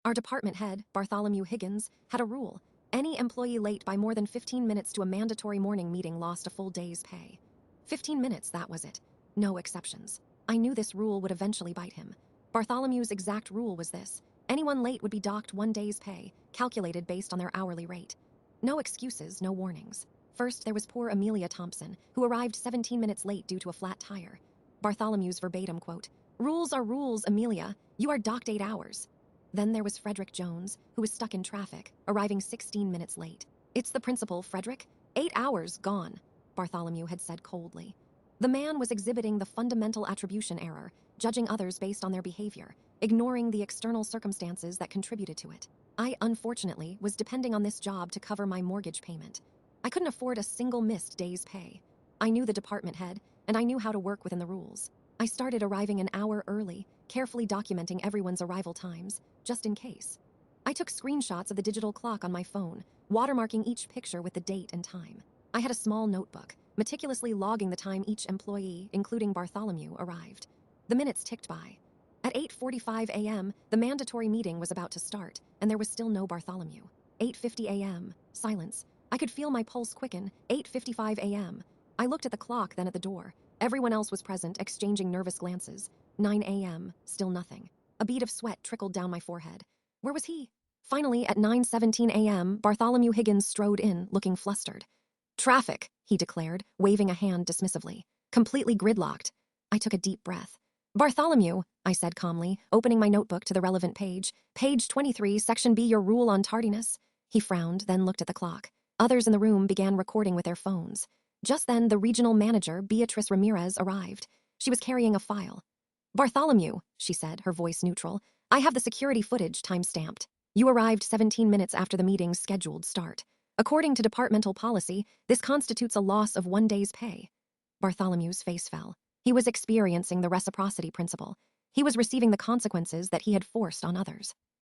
Our department head, Bartholomew Higgins, had a rule. Any employee late by more than 15 minutes to a mandatory morning meeting lost a full day's pay. 15 minutes, that was it. No exceptions. I knew this rule would eventually bite him. Bartholomew's exact rule was this: anyone late would be docked 1 day's pay, calculated based on their hourly rate. No excuses, no warnings. First, there was poor Amelia Thompson, who arrived 17 minutes late due to a flat tire. Bartholomew's verbatim quote, "Rules are rules, Amelia. You are docked 8 hours." Then there was Frederick Jones, who was stuck in traffic, arriving 16 minutes late. "It's the principal, Frederick. 8 hours gone," Bartholomew had said coldly. The man was exhibiting the fundamental attribution error, judging others based on their behavior, ignoring the external circumstances that contributed to it. I, unfortunately, was depending on this job to cover my mortgage payment. I couldn't afford a single missed day's pay. I knew the department head, and I knew how to work within the rules. I started arriving an hour early, carefully documenting everyone's arrival times, just in case. I took screenshots of the digital clock on my phone, watermarking each picture with the date and time. I had a small notebook, meticulously logging the time each employee, including Bartholomew, arrived. The minutes ticked by. At 8:45 a.m., the mandatory meeting was about to start, and there was still no Bartholomew. 8:50 a.m., silence. I could feel my pulse quicken. 8:55 a.m. I looked at the clock, then at the door. Everyone else was present, exchanging nervous glances. 9 a.m., still nothing. A bead of sweat trickled down my forehead. Where was he? Finally, at 9:17 a.m., Bartholomew Higgins strode in, looking flustered. "Traffic," he declared, waving a hand dismissively. "Completely gridlocked." I took a deep breath. "Bartholomew," I said calmly, opening my notebook to the relevant page. "Page 23, Section B, your rule on tardiness." He frowned, then looked at the clock. Others in the room began recording with their phones. Just then, the regional manager, Beatrice Ramirez, arrived. She was carrying a file. "Bartholomew," she said, her voice neutral, "I have the security footage time-stamped. You arrived 17 minutes after the meeting's scheduled start. According to departmental policy, this constitutes a loss of 1 day's pay." Bartholomew's face fell. He was experiencing the reciprocity principle. He was receiving the consequences that he had forced on others.